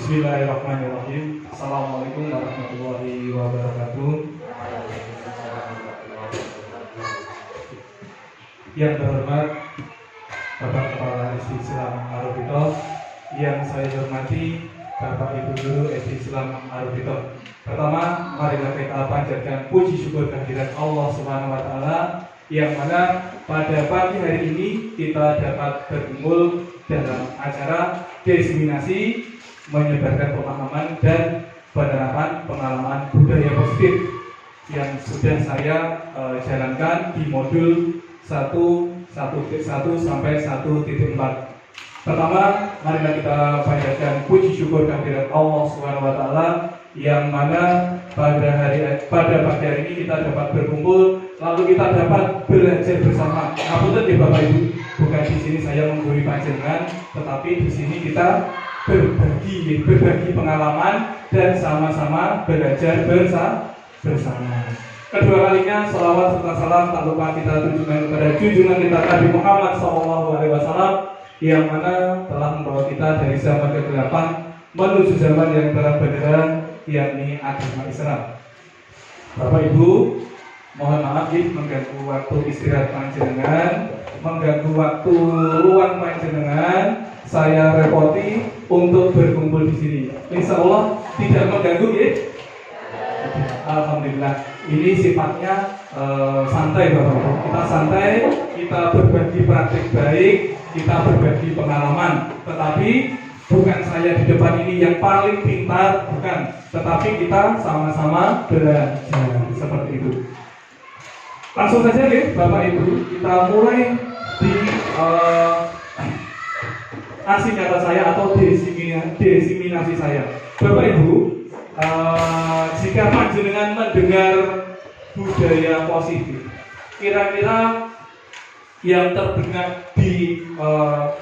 Bismillahirrahmanirrahim. Assalamualaikum warahmatullahi wabarakatuh. Yang terhormat Bapak Kepala SD Islam Arifito, yang saya hormati Bapak Ibu Guru SD Islam Arifito. Pertama, marilah kita panjatkan puji syukur kehadirat Allah Subhanahu wa taala yang mana pada pagi hari ini kita dapat berkumpul dalam acara diseminasi menyebarkan pemahaman dan penerapan pengalaman budaya positif yang sudah saya jalankan di modul 1.1 sampai 1.4. Pertama, marilah kita panjatkan puji syukur kehadirat Allah Subhanahu wa taala yang mana pada pagi hari ini kita dapat berkumpul, lalu kita dapat belajar bersama. Ngapunten ya Bapak Ibu, bukan di sini saya menggurui panjenengan, tetapi di sini kita berbagi pengalaman dan sama-sama belajar bersama. Kedua kalinya salawat serta salam tak lupa kita tujukan kepada junjungan kita Nabi Muhammad SAW yang mana telah membawa kita dari zaman kegelapan menuju zaman yang terang benderang, yakni agama Islam. Bapak Ibu, mohon maaf mengganggu waktu istirahat panjenengan, mengganggu waktu luang panjenengan. Saya repoti untuk berkumpul di sini. Insya Allah tidak mengganggu ya. Alhamdulillah. Ini sifatnya santai Bapak-Ibu. Kita santai, kita berbagi praktik baik, kita berbagi pengalaman. Tetapi bukan saya di depan ini yang paling pintar, bukan. Tetapi kita sama-sama belajar seperti itu. Langsung saja ya Bapak Ibu, kita mulai di aksi nyata saya atau diseminasi saya. Bapak Ibu, jika panjenengan mendengar budaya positif, kira-kira yang terdengar di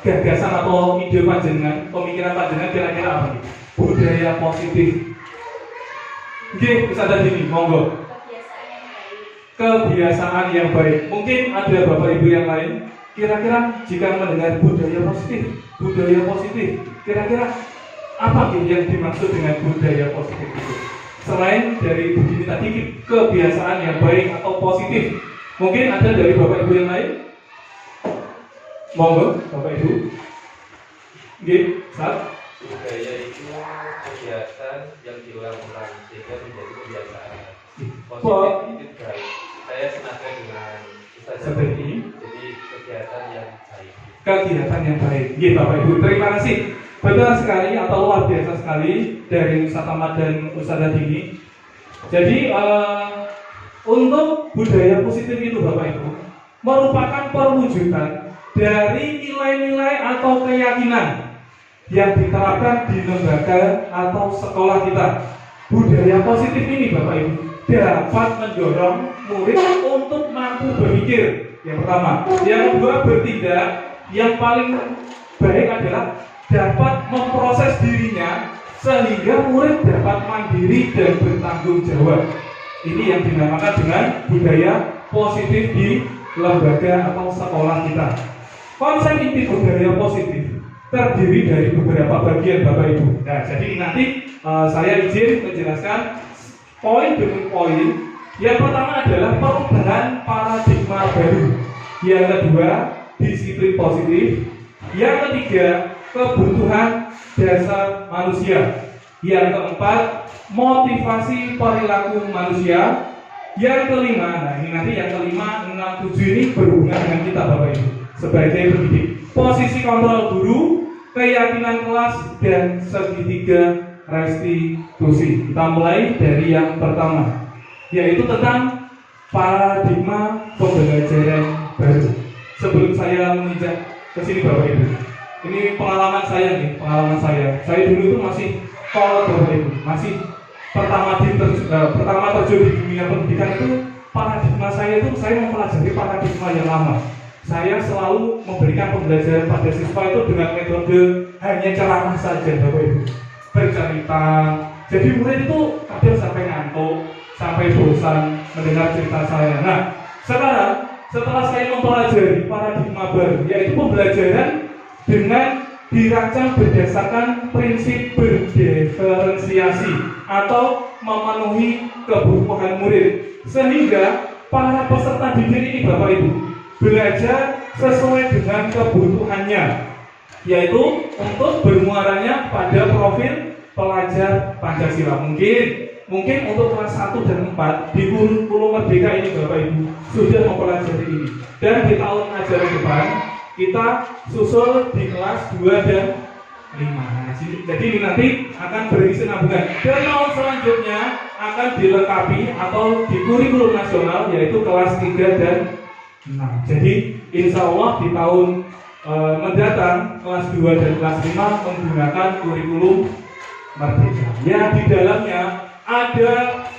gagasan atau ide panjenengan, pemikiran panjenengan kira-kira apa nih? Budaya positif. Oke, bisa ada sini, monggo. Kebiasaan yang baik. Mungkin ada Bapak Ibu yang lain. Kira-kira jika mendengar budaya positif, kira-kira apa yang dimaksud dengan budaya positif itu? Selain dari begini tadi, kebiasaan yang baik atau positif, mungkin ada dari Bapak Ibu yang lain? Monggo, Bapak Ibu. Oke, Sat. Budaya itu kegiatan yang diulang-ulang sehingga menjadi kebiasaan. Positif itu baik. Saya senada dengan seperti ini. Jadi kegiatan yang baik. Kegiatan yang baik. Iya Bapak Ibu, terima kasih. Betul sekali atau luar biasa sekali dari Ustaz Ahmad dan Ustazah Dini. Jadi untuk budaya positif itu Bapak Ibu merupakan perwujudan dari nilai-nilai atau keyakinan yang diterapkan di lembaga atau sekolah kita. Budaya positif ini Bapak Ibu dapat mendorong murid untuk mampu berpikir. Yang pertama, yang kedua bertindak. Yang paling baik adalah dapat memproses dirinya sehingga murid dapat mandiri dan bertanggung jawab. Ini yang dinamakan dengan budaya positif di lembaga atau sekolah kita. Konsep inti budaya positif terdiri dari beberapa bagian Bapak Ibu. Nah, jadi nanti saya izin menjelaskan poin demi poin. Yang pertama adalah perubahan paradigma baru. Yang kedua, disiplin positif. Yang ketiga, kebutuhan dasar manusia. Yang keempat, motivasi perilaku manusia. Yang kelima, nah ini nanti yang kelima, 6, 7 ini berhubungan dengan kita Bapak Ibu sebagai pendidik. Posisi kontrol guru, keyakinan kelas, dan segitiga restitusi. Kita mulai dari yang pertama, yaitu tentang paradigma pembelajaran baru. Sebelum saya menginjak ke sini Bapak Ibu, ini pengalaman saya nih, pengalaman saya. Saya dulu itu masih kolot Bapak Ibu, masih pertama terjun di dunia pendidikan itu paradigma saya itu saya mempelajari paradigma yang lama. Saya selalu memberikan pembelajaran pada siswa itu dengan metode hanya ceramah saja Bapak Ibu, bercerita. Jadi murid itu kadang sampai ngantuk, sampai bosan mendengar cerita saya. Nah, sekarang setelah saya mempelajari paradigma baru, yaitu pembelajaran dengan dirancang berdasarkan prinsip berdiferensiasi atau memenuhi kebutuhan murid, sehingga para peserta didik ini Bapak Ibu belajar sesuai dengan kebutuhannya, yaitu untuk bermuaranya pada profil pelajar Pancasila. Mungkin untuk kelas 1 dan 4 di kurikulum Merdeka ini Bapak Ibu sudah mempelajari ini, dan di tahun ajaran depan kita susul di kelas 2 dan 5. Jadi ini nanti akan berkesinambungan, dan tahun selanjutnya akan dilengkapi atau di kurikulum nasional yaitu kelas 3 dan 6. Jadi insya Allah di tahun mendatang kelas 2 dan kelas 5 menggunakan kurikulum Merdeka. Ya, di dalamnya ada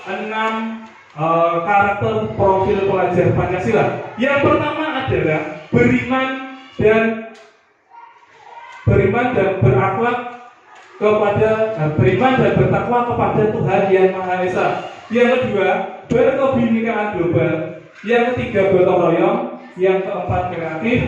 6 karakter profil pelajar Pancasila. Yang pertama adalah beriman dan berakhlak kepada beriman dan bertakwa kepada Tuhan Yang Maha Esa. Yang kedua, berkebinekaan global. Yang ketiga, gotong royong. Yang keempat, kreatif.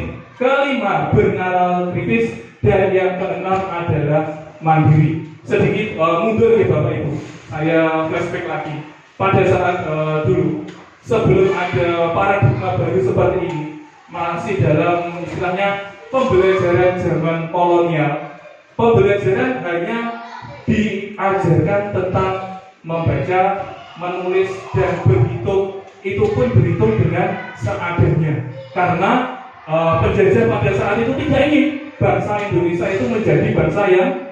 Kelima, bernalar kritis. Dan yang keenam adalah mandiri. Sedikit mundur ya Bapak Ibu, saya flashback lagi pada saat dulu sebelum ada paradigma baru seperti ini, masih dalam istilahnya pembelajaran zaman kolonial. Pembelajaran hanya diajarkan tentang membaca, menulis, dan berhitung. Itu pun berhitung dengan seadanya, karena penjajah pada saat itu tidak ingin bangsa Indonesia itu menjadi bangsa yang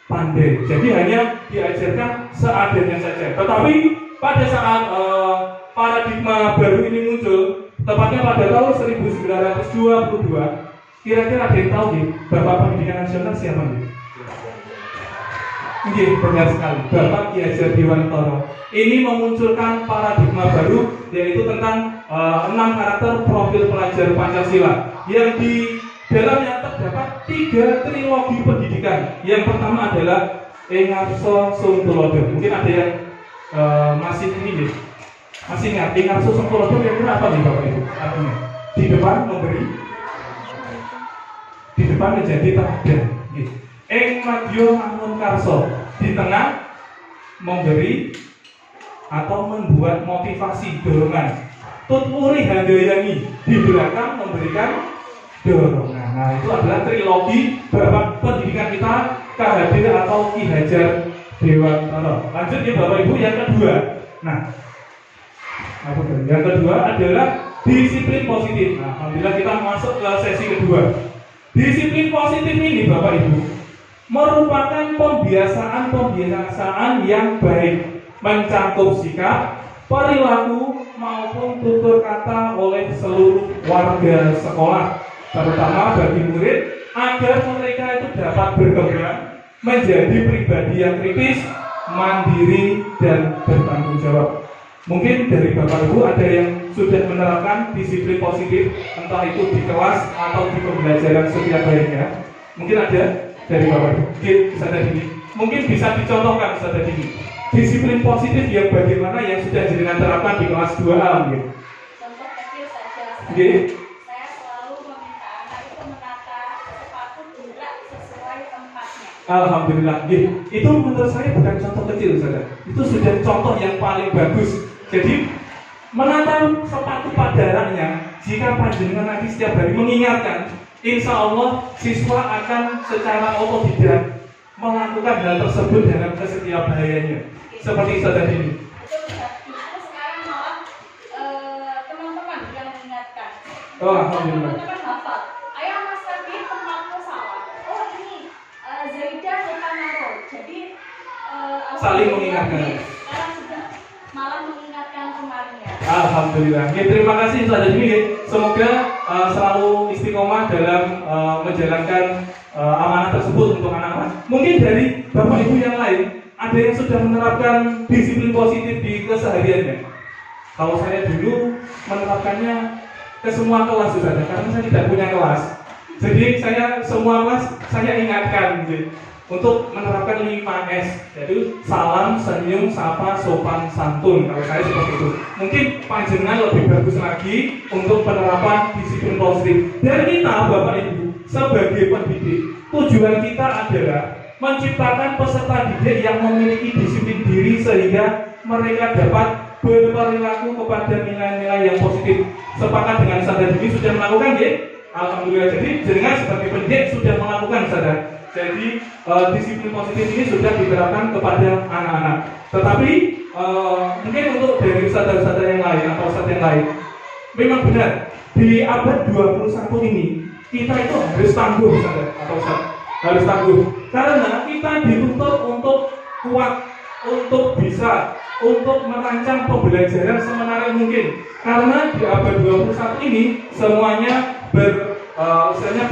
pandai. Jadi hanya diajarkan seadanya saja. Tetapi pada saat paradigma baru ini muncul, tepatnya pada tahun 1922, kira-kira ada yang tahu nih, Bapak Pendidikan Nasional siapa nih? Oke, benar sekali, Bapak Ki Hajar Dewantara. Ini memunculkan paradigma baru, yaitu tentang 6 karakter profil pelajar Pancasila, yang di dalamnya terdapat 3 trilogi pendidikan. Yang pertama adalah Engarso Sungtulodo. Mungkin ada yang masih ini, masih ingat Engarso Sungtulodo kira-kira apa nih Bapak Ibu? Artinya di depan memberi, di depan menjadi teladan. Eng Madyo Mangun Karso, di tengah memberi atau membuat motivasi, dorongan. Tutpuri Handayangi, di belakang memberikan dorongan. Nah, itu adalah trilogi Bapak Pendidikan kita, KHD atau Ki Hajar Dewantara. Lanjut ya Bapak Ibu, yang kedua. Nah, yang kedua adalah disiplin positif. Nah, alhamdulillah kita masuk ke sesi kedua. Disiplin positif ini Bapak Ibu merupakan pembiasaan yang baik, mencakup sikap, perilaku maupun tutur kata oleh seluruh warga sekolah, terutama bagi murid, agar mereka itu dapat berkembang menjadi pribadi yang kritis, mandiri, dan bertanggung jawab. Mungkin dari Bapak Ibu ada yang sudah menerapkan disiplin positif, entah itu di kelas atau di pembelajaran setiap harinya. Mungkin ada dari Bapak Ibu, mungkin bisa dicontohkan disiplin positif yang bagaimana yang sudah jenengan terapkan di kelas 2A mungkin? Contoh kecil saja. Oke. Saya selalu meminta anak itu menata sepatu gerak sesuai tempatnya. Alhamdulillah. Itu menurut saya bukan contoh kecil saja. Itu sudah contoh yang paling bagus. Jadi menata sepatu pada raknya, jika panjenengan nanti setiap hari mengingatkan, insya Allah siswa akan secara otodidak melakukan hal tersebut dalam setiap hariannya. Seperti saudara ini. Itu sekarang malah teman-teman yang mengingatkan. Oh, alhamdulillah. Teman-teman hafal. Ayo Mas Ferdi, tempatmu salah. Oh ini Zaidah bukan naruh. Jadi Saling mengingatkan. Sekarang sudah malah mengingatkan kemarinnya. Alhamdulillah. Oke, terima kasih saudara ini. Semoga selalu istiqomah dalam menjalankan amanah tersebut untuk anak-anak. Mungkin dari Bapak Ibu yang lain ada yang sudah menerapkan disiplin positif di kesehariannya. Kalau saya dulu menerapkannya ke semua kelas saudara, karena saya tidak punya kelas. Jadi saya semua kelas saya ingatkan gitu, untuk menerapkan 5S, yaitu salam, senyum, sapa, sopan, santun. Kalau saya seperti itu. Mungkin panjenengan lebih bagus lagi untuk penerapan disiplin positif. Dan kita Bapak Ibu sebagai pendidik, tujuan kita adalah menciptakan peserta didik yang memiliki disiplin diri sehingga mereka dapat berperilaku kepada nilai-nilai yang positif. Sepakat dengan sadar diri sudah melakukan ya? Alhamdulillah. Jadi jenengan sebagai pendidik sudah melakukan sadar. Jadi disiplin positif ini sudah diterapkan kepada anak-anak. Tetapi mungkin untuk dari sadar-sadar yang lain atau sadar yang lain, memang benar di abad 21 ini kita itu harus tangguh sadar atau sadar. Harus tangguh karena kita dituntut untuk kuat, untuk bisa, untuk merancang pembelajaran semenarik mungkin. Karena di abad 21 ini semuanya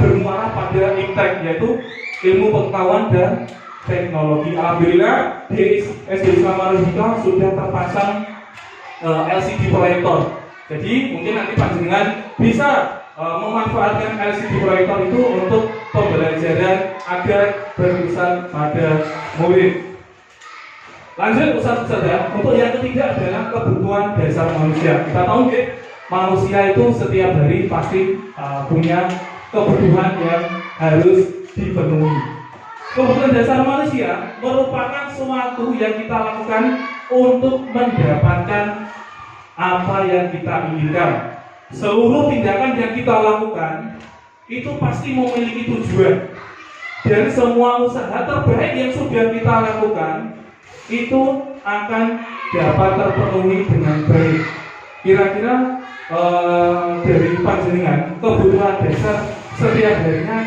bermuara pada impact, yaitu ilmu pengetahuan dan teknologi. Alhamdulillah di SD Islam Al-Hikmah sudah terpasang LCD proyektor. Jadi mungkin nanti panjenengan bisa memanfaatkan LCD proyektor itu untuk pembelajaran agar berurusan pada murid. Lanjut Ustaz-Ustazah, untuk yang ketiga adalah kebutuhan dasar manusia. Kita tahu ya, manusia itu setiap hari pasti punya kebutuhan yang harus dipenuhi. Kebutuhan dasar manusia merupakan sesuatu yang kita lakukan untuk mendapatkan apa yang kita inginkan. Seluruh tindakan yang kita lakukan itu pasti memiliki tujuan. Dan semua usaha terbaik yang sudah kita lakukan itu akan dapat terpenuhi dengan baik. Kira-kira dari panjenengan kebutuhan dasar setiap harinya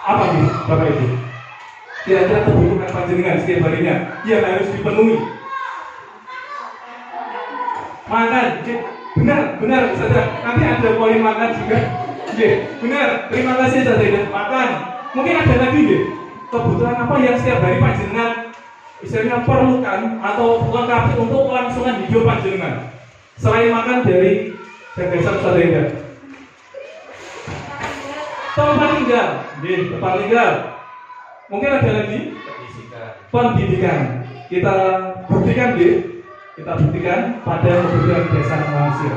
apa nih Bapak Ibu? Kira-kira kebutuhan panjenengan setiap harinya yang harus dipenuhi? Makan, benar saudara. Nanti ada poin makan juga. Benar, terima kasih saudara. Makan. Mungkin ada lagi kebutuhan apa yang setiap hari panjenengan istilahnya perlukan atau lengkapi untuk kelangsungan hidup panjenengan selain makan dari gagasan saudara. Tempat tinggal, tempat tinggal. Mungkin ada lagi pendidikan. Kita buktikan pada kebutuhan dasar manusia.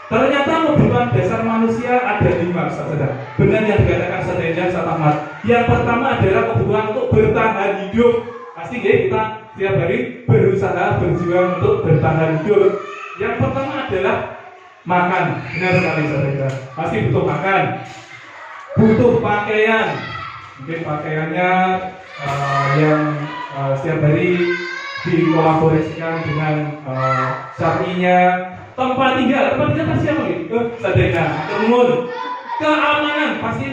Ternyata kebutuhan dasar manusia ada 5 saudara. Benar yang dikatakan saudara Ahmad. Yang pertama adalah kebutuhan untuk bertahan hidup. Pasti kita setiap hari berusaha berjuang untuk bertahan hidup. Yang pertama adalah makan. Benar sekali saudara. Pasti butuh makan. Butuh pakaian. Mungkin pakaiannya yang setiap hari dikolaborasikan dengan syar'inya. Tempat tinggal pasti apa gitu? Saudara. Kemudian keamanan pasti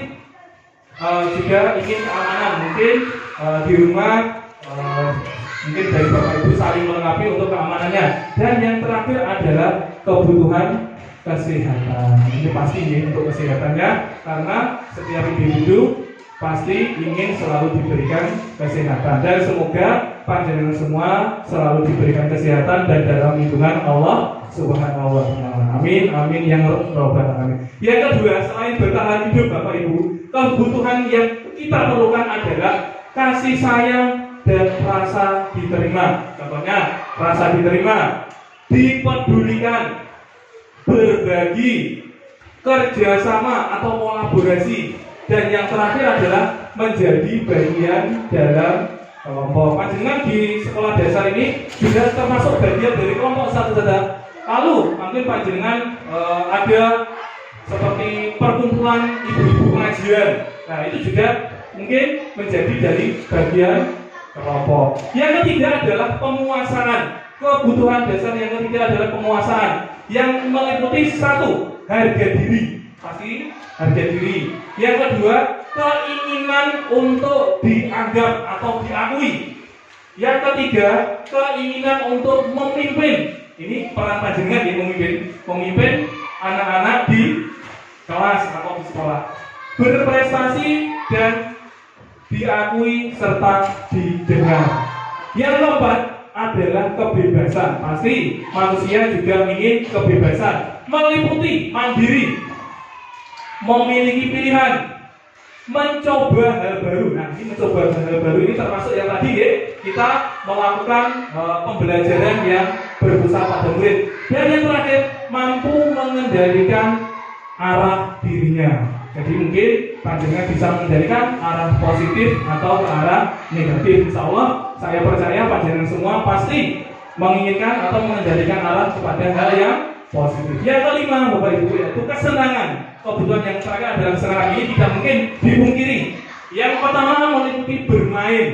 juga ingin keamanan. Mungkin di rumah mungkin dari Bapak Ibu saling melengkapi untuk keamanannya. Dan yang terakhir adalah kebutuhan kesehatan. Ini pasti untuk kesehatannya, karena setiap individu pasti ingin selalu diberikan kesehatan. Dan semoga panjenengan semua selalu diberikan kesehatan dan dalam lindungan Allah Subhanahu wa ta'ala. Amin, amin yang robbal alamin. Yang kedua, selain bertahan hidup Bapak Ibu, kebutuhan yang kita perlukan adalah kasih sayang dan rasa diterima. Contohnya, rasa diterima, dipedulikan, berbagi, kerjasama atau kolaborasi, dan yang terakhir adalah menjadi bagian dalam kelompok. Panjenengan di sekolah dasar ini juga termasuk bagian dari kelompok saudara. Lalu mungkin panjenengan ada seperti perkumpulan ibu-ibu pengajian. Nah, itu juga mungkin menjadi dari bagian kelompok. Yang ketiga adalah penguasaan. Kebutuhan dasar yang ketiga adalah penguasaan yang meliputi satu, harga diri. Pasti harga diri. Yang kedua, keinginan untuk dianggap atau diakui. Yang ketiga, keinginan untuk memimpin. Ini peran panjenengan yang memimpin anak-anak di kelas atau di sekolah. Berprestasi dan diakui serta didengar. Yang keempat adalah kebebasan. Pasti manusia juga ingin kebebasan. Meliputi mandiri, memiliki pilihan, mencoba hal baru. Nah, ini mencoba hal baru ini termasuk yang tadi ya, kita melakukan pembelajaran yang berpusat pada murid. Dan yang terakhir, mampu mengendalikan arah dirinya. Jadi mungkin panjenengan bisa mengendalikan arah positif atau ke arah negatif. Insya Allah, saya percaya panjenengan semua pasti menginginkan atau mengendalikan arah kepada hal yang positif. Yang kelima, Bapak Ibu, yaitu kesenangan. Kebutuhan yang terakhir adalah kesenangan. Ini tidak mungkin dipungkiri. Yang pertama meliputi bermain.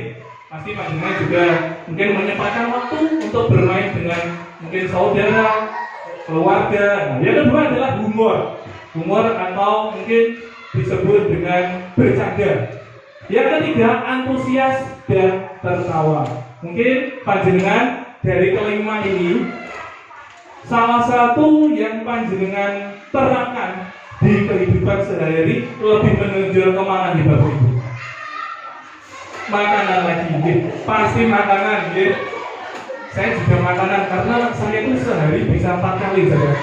Pasti panjenengan juga mungkin menyempatkan waktu untuk bermain dengan mungkin saudara, keluarga. Nah, yang kedua adalah humor atau mungkin disebut dengan bercanda. Yang ketiga, antusias dan tertawa. Mungkin panjenengan dari kelima ini salah satu yang panjenengan terapkan di kehidupan sehari-hari lebih menonjol kemana nih Bapak Ibu? Makanan lagi, pasti makanan, Saya juga makanan karena saya itu sehari bisa 4 kali saya.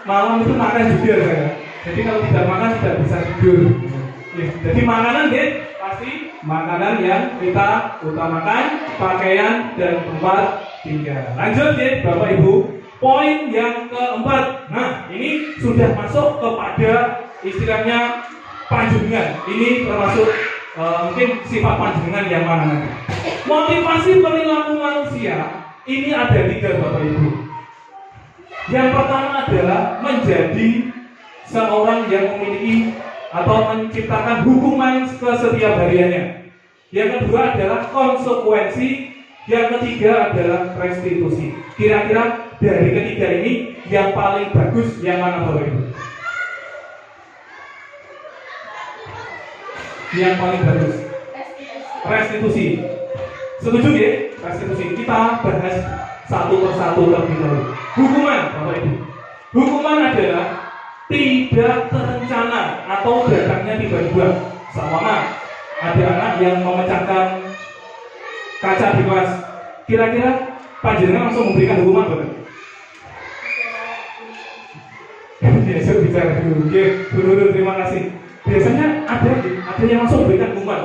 Malam itu makan juga saya. Jadi kalau tidak makan tidak bisa tidur. Jadi makanan pasti makanan yang kita utamakan, pakaian dan tempat tinggal. Lanjut Bapak Ibu. Poin yang keempat. Nah, ini sudah masuk kepada istilahnya panjenengan. Ini termasuk mungkin sifat panjenengan yang mana nanti. Motivasi perilaku manusia ini ada 3 Bapak Ibu. Yang pertama adalah menjadi seorang yang memiliki atau menciptakan hukuman ke setiap hariannya. Yang kedua adalah konsekuensi. Yang ketiga adalah restitusi. Kira-kira dari ketiga ini yang paling bagus yang mana Bapak Ibu? Yang paling bagus restitusi. Setuju ya? Restitusi. Kita bahas satu persatu terlebih dahulu. Hukuman Bapak Ibu. Hukuman adalah tidak terencana atau datangnya tiba-tiba. Sama ada anak yang memecahkan kaca di kelas. Kira-kira panjenengan langsung memberikan hukuman Bapak? Biasa bicara dulu. Oke, terima kasih. Biasanya ada yang langsung memberikan hukuman.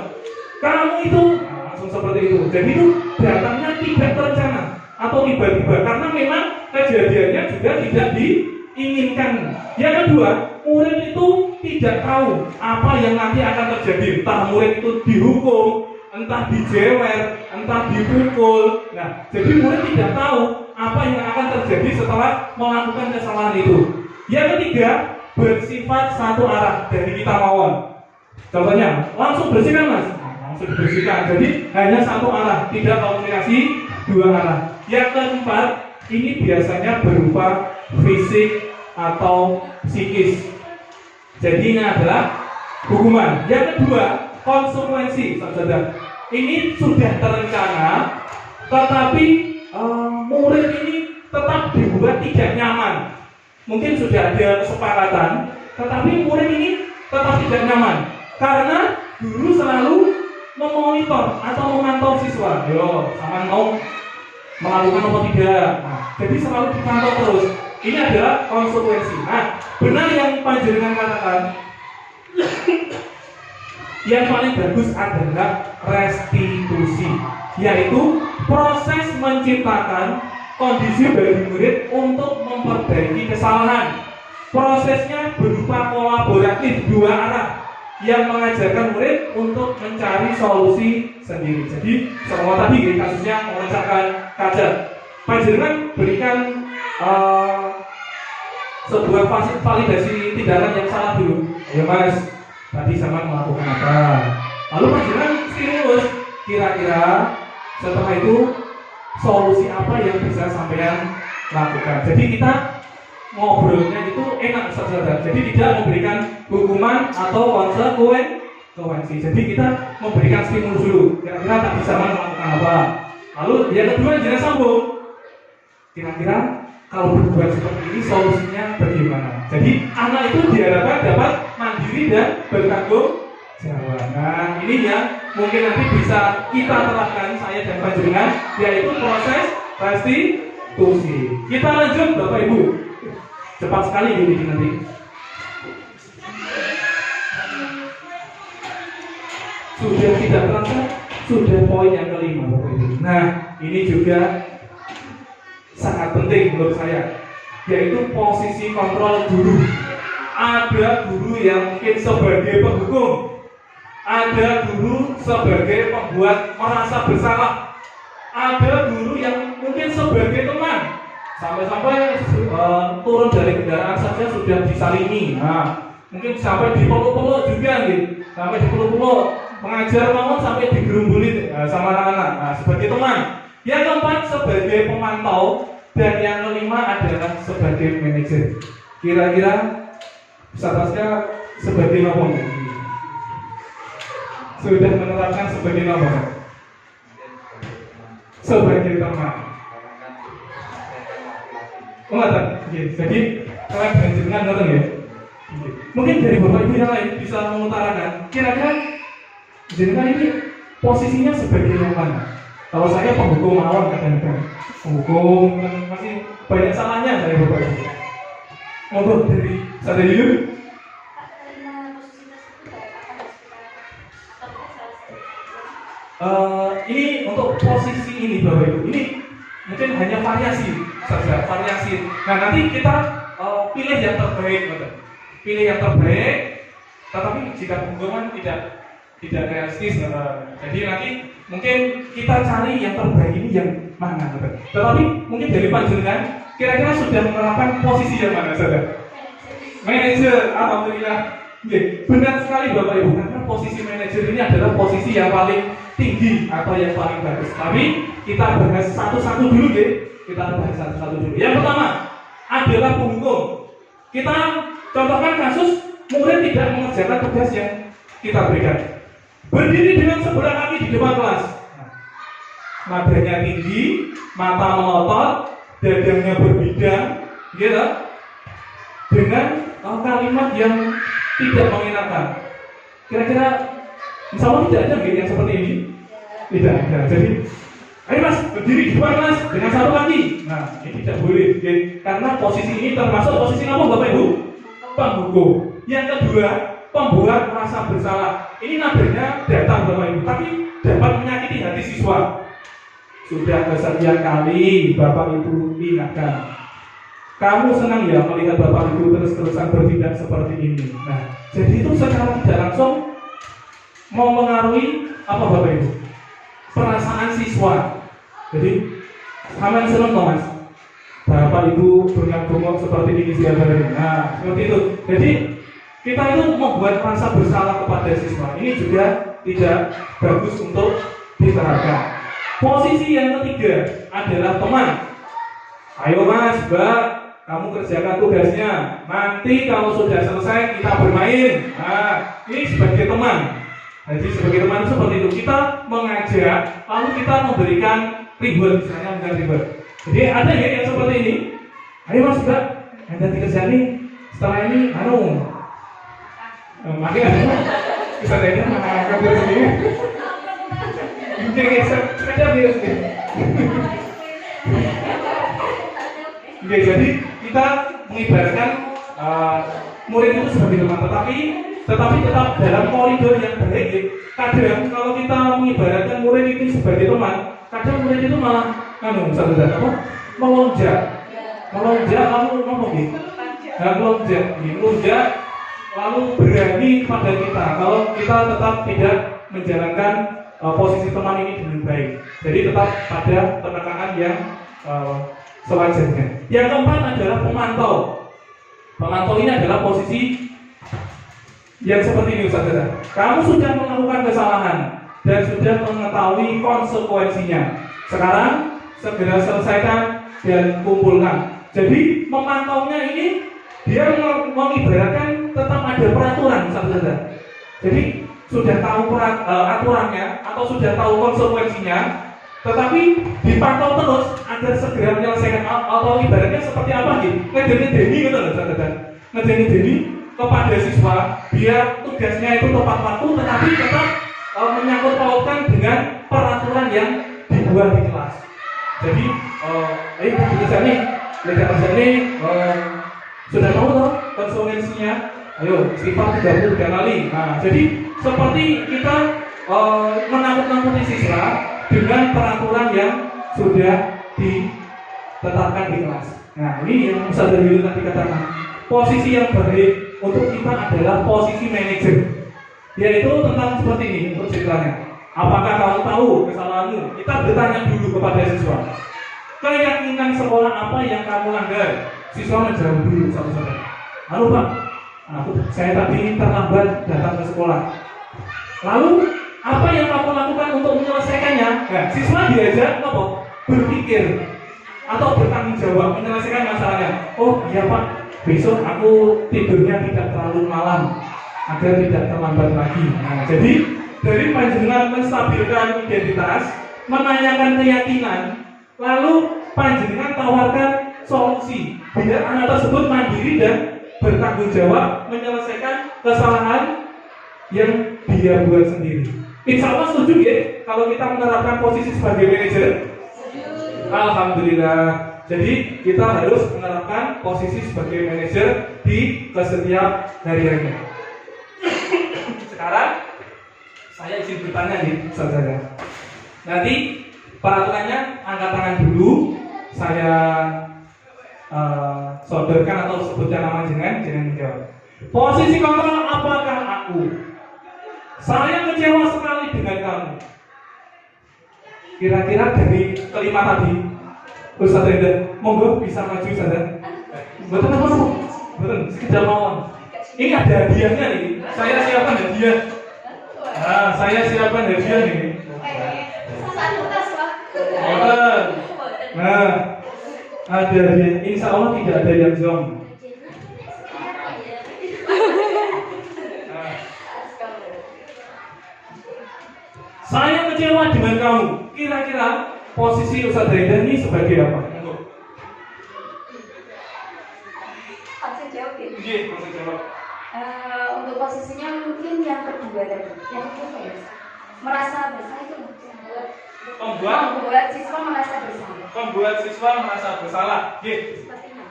Kamu itu langsung seperti itu. Jadi itu datangnya tidak terencana atau tiba-tiba karena memang kejadiannya juga tidak diinginkan. Yang kedua, murid itu tidak tahu apa yang nanti akan terjadi. Entah murid itu dihukum, entah dijewer, entah dipukul. Nah, jadi murid tidak tahu apa yang akan terjadi setelah melakukan kesalahan itu. Yang ketiga, bersifat satu arah dari kita mawon. Contohnya, langsung bersihkan Mas. Langsung dibersihkan. Jadi hanya satu arah, tidak komunikasi 2 arah. Yang keempat, ini biasanya berupa fisik atau psikis. Jadi ini adalah hukuman. Yang kedua, konsekuensi, saudara. Ini sudah terencana, tetapi murid ini tetap dibuat tidak nyaman. Mungkin sudah ada kesepakatan, tetapi murid ini tetap tidak nyaman karena guru selalu memonitor atau memantau siswa. Yo, sama mau melakukan apa tidak. Nah, jadi selalu dipantau terus. Ini adalah konsekuensi. Nah, benar yang panjenengan katakan. Yang paling bagus adalah restitusi. yaitu proses menciptakan kondisi bagi murid untuk memperbaiki kesalahan. Prosesnya berupa kolaboratif dua arah yang mengajarkan murid untuk mencari solusi sendiri. Jadi semua tadi kasusnya memecahkan kaca. Panjenengan berikan sebuah validasi tindakan yang salah dulu. Ya Mas, tadi sama melakukan apa? Lalu panjenengan stimulus, kira-kira setelah itu solusi apa yang bisa sampean lakukan. Jadi kita ngobrolnya itu enak saudara. Jadi tidak memberikan hukuman atau konsekuensi. Jadi kita memberikan stimulus dulu. Kira-kira tadi sama melakukan apa? Lalu yang kedua jangan sambung. Kira-kira kalau berbuat seperti ini solusinya bagaimana? Jadi anak itu diharapkan dapat mandiri dan bertanggung jawab. Nah ini yang mungkin nanti bisa kita terapkan saya dan panjenengan, yaitu proses restitusi. Kita lanjut Bapak Ibu. Cepat sekali ini nanti. Sudah tidak terasa, sudah poin yang kelima Bapak Ibu. Nah ini juga sangat penting menurut saya, yaitu posisi kontrol guru. Ada guru yang mungkin sebagai penghukum, ada guru sebagai pembuat merasa bersalah, ada guru yang mungkin sebagai teman, sampai-sampai turun dari kendaraan saja sudah disalimi. Nah, mungkin sampai dipeluk-peluk juga gitu, sampai dipeluk-peluk, pengajar bangun sampai digerumbuli sama anak-anak. Nah, sebagai teman. Yang keempat sebagai pemantau, dan yang kelima adalah sebagai manajer. Kira-kira seharusnya sebagai apa? Sudah menerapkan sebagai apa? Sebagai teman. Oh nggak. Jadi kalian dengan nonton ya. Mungkin dari bapak ibu yang lain bisa mengutarakan. Kira-kira jenengan ini posisinya sebagai mana? Kalau saya penghukum awal kadang-kadang penghukum kan masih banyak salahnya dari bapak ibu. Ngobrol dari saya dulu. Ini untuk posisi ini bapak ibu. Ini mungkin hanya variasi saja, variasi. Nah nanti kita pilih yang terbaik, betul. Pilih yang terbaik. Tetapi jika penghukuman tidak realistis, jadi nanti mungkin kita cari yang terbaik ini yang mana, betul. Tetapi mungkin dari panjenengan kira-kira sudah menerapkan posisi yang mana, saudara? Manajer, alhamdulillah. Benar sekali bapak ibu, karena posisi manajer ini adalah posisi yang paling tinggi atau yang paling bagus. Tapi kita bahas satu-satu dulu deh. Kita bahas satu-satu dulu. Yang pertama adalah penghukum. Kita contohkan kasus murid tidak mengerjakan tugas yang kita berikan. Berdiri dengan sebelah kaki di depan kelas. Nadanya tinggi, mata melotot, dadanya berbidang, gitu. Dengan kalimat yang tidak mengenakan. Kira-kira insya Allah tidak ada yang seperti ini. Tidak ada. Jadi, ayo mas, berdiri di depan kelas dengan satu kaki. Nah, ini tidak boleh. Karena posisi ini termasuk posisi apa Bapak Ibu? Penghukum. Yang kedua, pembuat merasa bersalah. Ini nadanya datang Bapak Ibu, tapi dapat menyakiti hati siswa. Sudah kesekian kali Bapak Ibu ingatkan. Kamu senang ya melihat Bapak Ibu terus-terusan bertindak seperti ini. Nah, jadi itu secara tidak langsung mau mengaruhi apa Bapak Ibu? Perasaan siswa. Jadi, sama senang toh mas. Bapak Ibu bengak-bengok seperti ini setiap hari. Nah, seperti itu. Jadi kita itu membuat rasa bersalah kepada siswa. Ini juga tidak bagus untuk diterapkan. Posisi yang ketiga adalah teman. Ayo mas, mbak, kamu kerjakan tugasnya. Nanti kalau sudah selesai kita bermain. Nah, ini sebagai teman. Jadi sebagai teman seperti itu kita mengajak, lalu kita memberikan reward, misalnya bukan reward. Jadi ada ya yang seperti ini. Ayo mas, mbak, anda dikerjain nih. Setelah ini, makanya bisa jadi akan terus ini. Mungkin sepeda biasa. Oke, jadi kita mengibaratkan murid itu sebagai teman, tetapi tetapi tetap dalam koridor yang baik. Kadang kalau kita mengibaratkan murid itu sebagai teman, kadang murid itu malah melonjak lalu ngomong gitu. Melonjak lalu berani pada kita kalau kita tetap tidak menjalankan posisi teman ini dengan baik. Jadi tetap pada penekanan yang sewajarnya. Yang keempat adalah pemantau. Pemantau ini adalah posisi yang seperti ini, saudara. Kamu sudah melakukan kesalahan dan sudah mengetahui konsekuensinya. Sekarang segera selesaikan dan kumpulkan. Jadi memantaunya ini dia mengibaratkan tetap ada peraturan, saudara. Jadi sudah tahu aturannya atau sudah tahu konsekuensinya, tetapi dipantau terus agar segera menyelesaikan atau ibaratnya seperti apa gitu. Ngedeni gitu loh, saudara. Ngedeni kepada siswa biar tugasnya itu tepat waktu, tetapi tetap menyangkut pautkan dengan peraturan yang dibuat di kelas. Jadi, sudah tahu toh konsekuensinya? Ayo, istighfar 33 kali. Nah, jadi seperti kita menakut-nakuti siswa dengan peraturan yang sudah ditetapkan di kelas. Nah, ini yang Ustaz Darius tadi katakan. Posisi yang baik untuk kita adalah posisi manajer, yaitu tentang seperti ini untuk ceritanya. Apakah kamu tahu kesalahanmu? Kita bertanya dulu kepada siswa. Keyakinan sekolah apa yang kamu langgar? Siswa menjawab dulu satu-satu. Halo Pak, saya tadi terlambat datang ke sekolah. Lalu apa yang kamu lakukan untuk menyelesaikannya? Nah, siswa diajak berpikir atau bertanggung jawab menyelesaikan masalahnya. Oh iya Pak, besok aku tidurnya tidak terlalu malam agar tidak terlambat lagi. Nah, jadi dari panjenengan menstabilkan identitas, menanyakan keyakinan, lalu panjenengan tawarkan solusi biar anak tersebut mandiri dan bertanggung jawab menyelesaikan kesalahan yang dia buat sendiri. Insya Allah setuju ya kalau kita menerapkan posisi sebagai manajer? Alhamdulillah. Jadi kita harus menerapkan posisi sebagai manajer di setiap hariannya. Sekarang saya izin bertanya nih, saudara. Nanti peraturannya angkat tangan dulu. Saya sodorkan atau sebutkan nama jangan menjawab. Posisi kontrol apakah aku? Saya kecewa sekali dengan kamu. Kira-kira dari kelima tadi, Ustaz Reda, monggo bisa maju saja. Betul apa? Betul, sekedar mawon. Ini ada hadiahnya nih. Saya siapkan hadiah. Nah, saya siapkan hadiah nih. Betul. Nah, ada hadiah. Insya Allah tidak ada yang zong. Saya kecewa dengan kamu. Kira-kira posisi Ustaz Reda ini sebagai apa? Saya jawab ya. Iya, saya jawab. Untuk posisinya mungkin yang kedua tadi, yang kedua ya. Merasa bersalah itu membuat siswa merasa bersalah. Membuat siswa merasa bersalah. Iya. Sepertinya.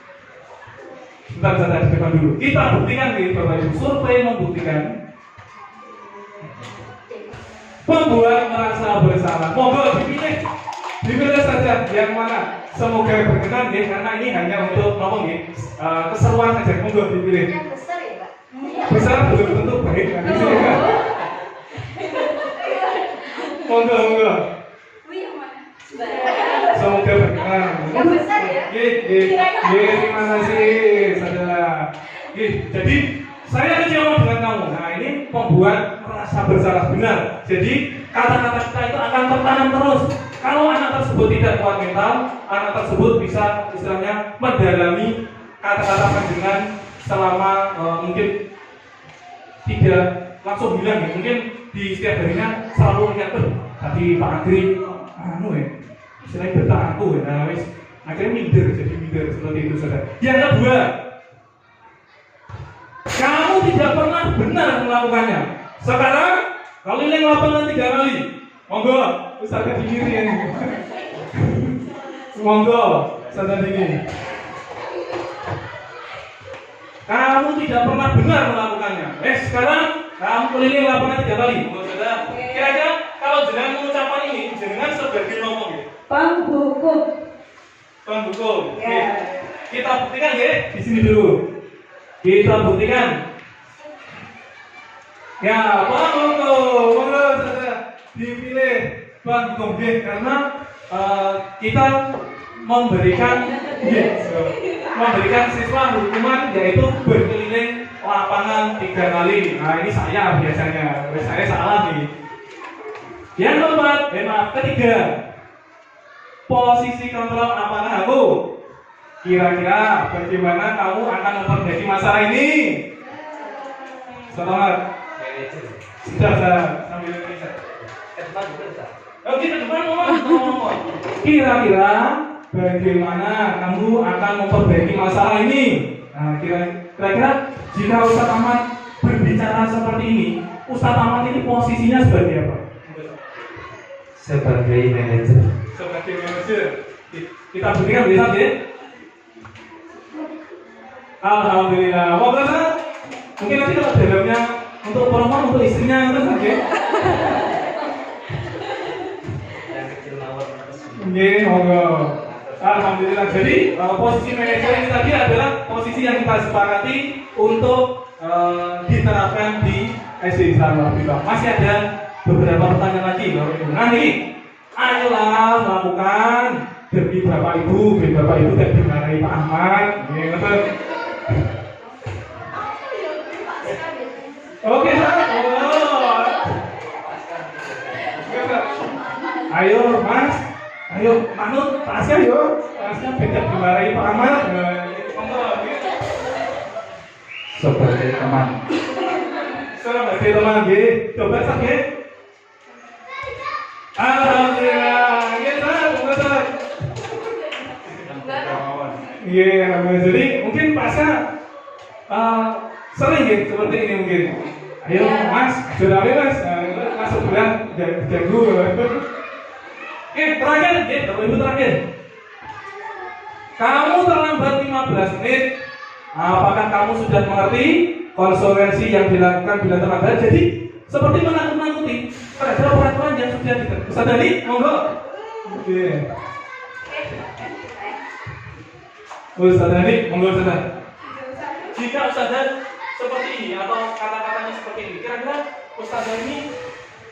Bentar, saya depan dulu. Kita buktikan nih, Bapak Ibu. Survei membuktikan membuat merasa bersalah. Monggo dipilih saja yang mana. Semoga berkenan ya, karena ini hanya untuk ngomong ya, keseruan saja. Monggo dipilih. Yang besar ya Pak? Besar belum tentu baik kan? Monggo. Yang mana? Semoga berkenan. Yang besar ya? Terima kasih saudara. Jadi saya kecewa dengan kamu. Nah, ini membuat merasa bersalah benar. Jadi kata-kata kita itu akan tertanam terus. Kalau anak tersebut tidak kuat mental, anak tersebut bisa istilahnya mendalami kata-kata panjenengan selama mungkin tidak langsung bilang ya. Mungkin di setiap harinya selalu ingat tadi Pak Agri, istilahnya bertahanku ya. Nah, wis akhirnya minder seperti itu saudara. Yang kedua, kamu tidak pernah benar melakukannya. Sekarang keliling lapangan 3 kali. Monggo, Ustaz diri ya. Monggo, Ustaz diri. Kamu tidak pernah benar melakukannya. lapangannya. Sekarang kamu keliling lapangan 3 kali. Saudara, kira-kira kalau jenengan mengucapkan ini, jenengan sebagai ngomong ya? Penghukum. Penghukum. Ya. Kita buktikan ya, di sini dulu. Kita buktikan. Ya, penghukum, saudara, dipilih penghukum karena kita memberikan siswa hukuman yaitu berkeliling lapangan 3 kali. Nah ini saya biasanya, saya salah nih. Yang keempat, ketiga, posisi kontrol apakah aku? Kira-kira bagaimana kamu akan memperbaiki masalah ini? Selamat. Sudah sambil bisa. Kita depan ngomong. Kira-kira bagaimana kamu akan memperbaiki masalah ini? Nah, kira-kira jika Ustadz Ahmad berbicara seperti ini, Ustadz Ahmad ini posisinya sebagai apa? Sebagai manajer. Sebagai manajer. Kita buktikan bisa ya? Alhamdulillah. Mau Ustaz? Mungkin nanti kalau dalamnya untuk perempuan, untuk istrinya terus aja. Nggih, monggo. Alhamdulillah. Jadi posisi manajer ini tadi adalah posisi yang kita sepakati untuk diterapkan di SD Islam Al-Bid'ah. Masih ada beberapa pertanyaan lagi, Bapak Ibu. Nah ini, ayolah melakukan demi Bapak Ibu dan dimarahi Pak Ahmad. Betul. Oke, ayo Mas, ayo manut, tasnya yuk, tasnya beda dimarahi Pak Ahmad. Sebagai teman. Sebagai teman, coba sakit. Alhamdulillah, Ustaz. Jadi mungkin pasca sering ya seperti ini mungkin. Ayo Mas, sudah Mas, masuk bulan jago. Terakhir, Bapak Ibu terakhir. Kamu terlambat 15 menit. Apakah kamu sudah mengerti konsekuensi yang dilakukan bila terlambat? Jadi seperti menakut-nakuti terhadap peraturan yang sudah ditentukan. Ustaz Dani, monggo. Oke. Ustaz Dani, monggo Ustaz. Jika Ustaz seperti ini atau kata-katanya seperti ini, kira-kira Ustaz ini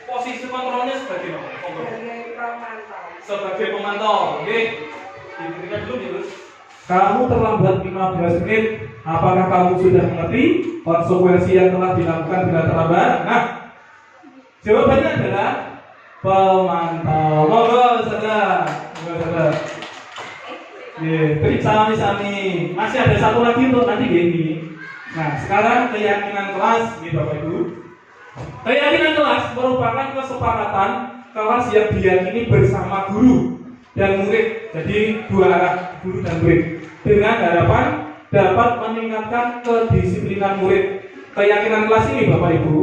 posisi kontrolnya sebagai apa? Sebagai pemantau. Oke. Diberikan dulu nih, Gus. Kamu terlambat 15 menit. Apakah kamu sudah mengerti konsekuensi yang telah dilakukan bila terlambat? Nah, jawabannya adalah pemantau. Monggo, Saudara. Sami-sami. Masih ada satu lagi untuk nanti gini. Nah, sekarang keyakinan kelas, Bapak Ibu. Keyakinan kelas merupakan kesepakatan kelas yang diyakini bersama guru dan murid. Jadi dua arah, guru dan murid. Dengan harapan dapat meningkatkan kedisiplinan murid. Keyakinan kelas ini, Bapak Ibu,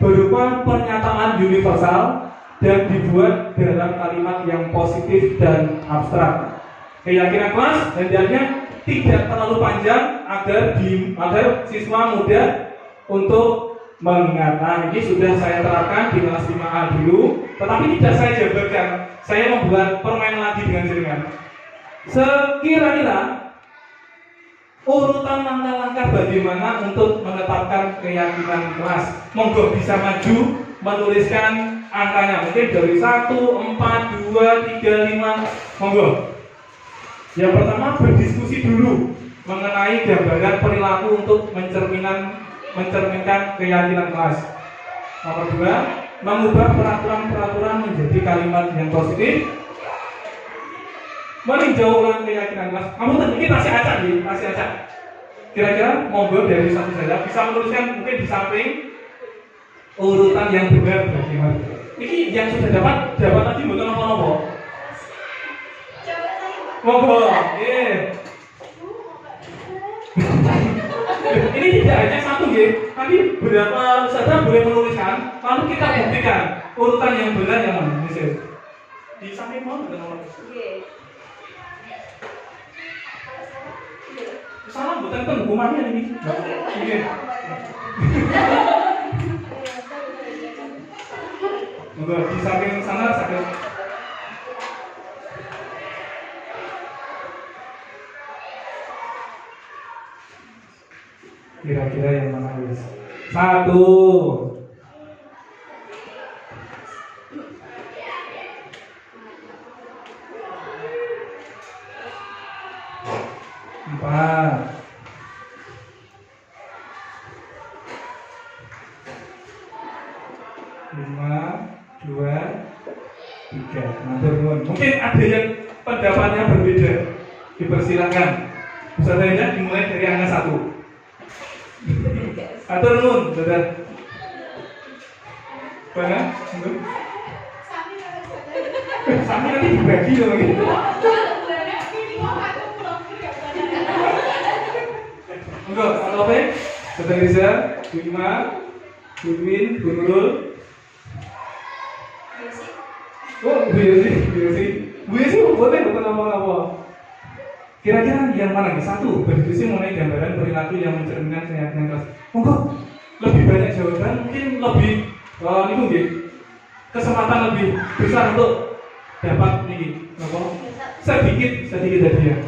berupa pernyataan universal dan dibuat dalam kalimat yang positif dan abstrak. Keyakinan kelas hendaknya tidak terlalu panjang agar siswa mudah untuk mengingat. Nah, ini sudah saya terapkan di kelas 5A dulu, tetapi tidak saya jabarkan. Saya membuat permainan lagi dengan jenengan. Sekira-kira urutan langkah-langkah bagaimana untuk menetapkan keyakinan kelas. Monggo bisa maju menuliskan angkanya. Mungkin dari 1, 4, 2, 3, 5. Monggo. Yang pertama, berdiskusi dulu mengenai gambaran perilaku untuk mencerminkan keyakinan kelas. Nomor 2, mengubah peraturan-peraturan menjadi kalimat yang positif. Meninjau ulang keyakinan kelas. Kamu tadi masih acak nih, masih acak. Kira-kira monggo dari satu saja bisa menuliskan mungkin di samping urutan yang benar bagaimana. Ini yang sudah dapat lagi bukan apa-apa. Monggo, ini tidak hanya satu ya, nanti beberapa saja boleh menuliskan, lalu kita buktikan urutan yang benar yang mana. Di samping mau bukan nomor. Salah bukan hukumannya ini. Monggo di samping sana sakit. Kira-kira yang mana guys? 1. 4. 5, 2, 3. Matur nuwun. Mungkin ada yang pendapatnya berbeda. Dipersilakan. Ustaz Zaida dimulai dari angka 1. Matur nuwun, Saudara. Mana? Sami nanti dibagi loh gitu. Enggak, kalau apa? Saudara Riza, Bu Ima, Bu Win, Bu Nurul. Oh, Bu Yesi boleh bukan apa-apa. Kira-kira yang mana nih? 1, berdiskusi mengenai gambaran perilaku yang mencerminkan keyakinan kelas. Monggo, lebih banyak jawaban, mungkin lebih itu nggih. Kesempatan lebih besar untuk dapat ini. Sedikit hadiah.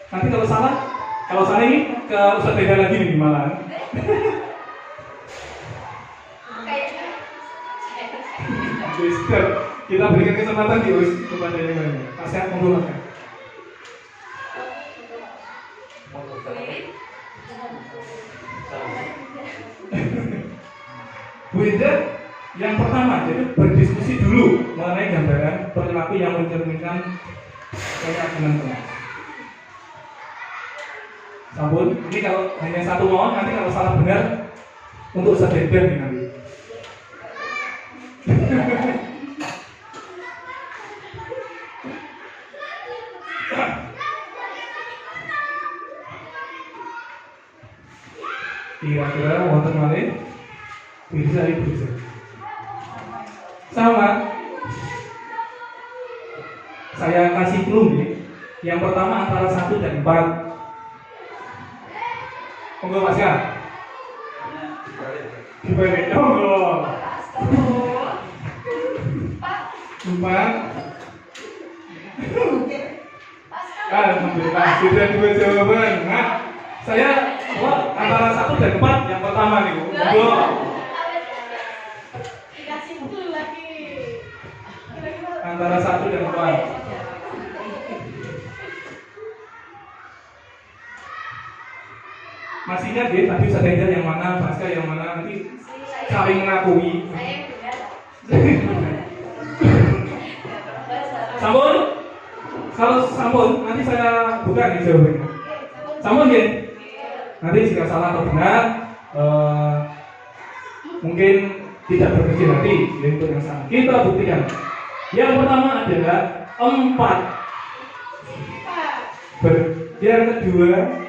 Nanti kalau salah ini ke Ustaz Beda lagi nih gimana? Sister, kita berikan kesempatan di kepada yang lain. Kasihan monggo Mas. Bu Ida, yang pertama jadi berdiskusi dulu mengenai gambaran perilaku yang mencerminkan keyakinan kelas. Sampun, ini kalau hanya 1 mohon, nanti kalau salah benar untuk Ustaz Beda nih nanti. Kira-kira wonten malih bisa. Sama. Saya kasih clue nih. Yang pertama antara 1 dan 4. Monggo Mas ya. Dibalik. Oh. 4. Alhamdulillah sudah 2 jawaban. Nah, saya antara 1 dan 4 yang pertama nih Bu. Monggo. Dikasih clue lagi. Antara 1 dan 4. Masih ingat ya tadi Ustaz Zaida yang mana, Pasca yang mana, nanti saling mengakui. Sampun? Kalau sampun, nanti saya buka nih jawabannya. Sampun ya? Nanti jika salah atau benar, mungkin tidak berkecil hati untuk yang sama. Kita buktikan. Yang pertama adalah 4. Yang kedua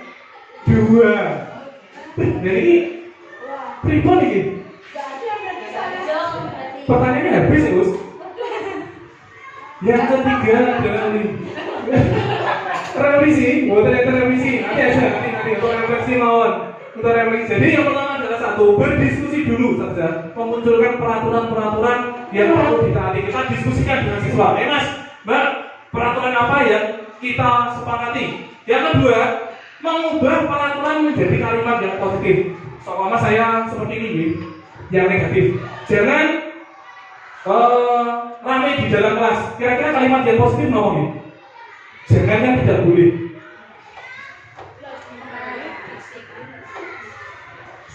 2. Jadi ini pripun ini? Pertanyaannya habis ya, Us. Yang ketiga adalah ini. Revisi, buat revisi. Nanti aja nanti untuk refleksi mawon. Untuk refleksi. Jadi yang pertama adalah 1, berdiskusi dulu saja, memunculkan peraturan-peraturan yang perlu ditaati. Kita diskusikan dengan siswa. Mas, Mbak, peraturan apa yang kita sepakati? Yang kedua, mengubah peraturan menjadi kalimat yang positif. Soalnya saya seperti ini, yang negatif. Jangan ramai di dalam kelas. Kira-kira kalimat yang positif mau nih? Jangan yang tidak boleh.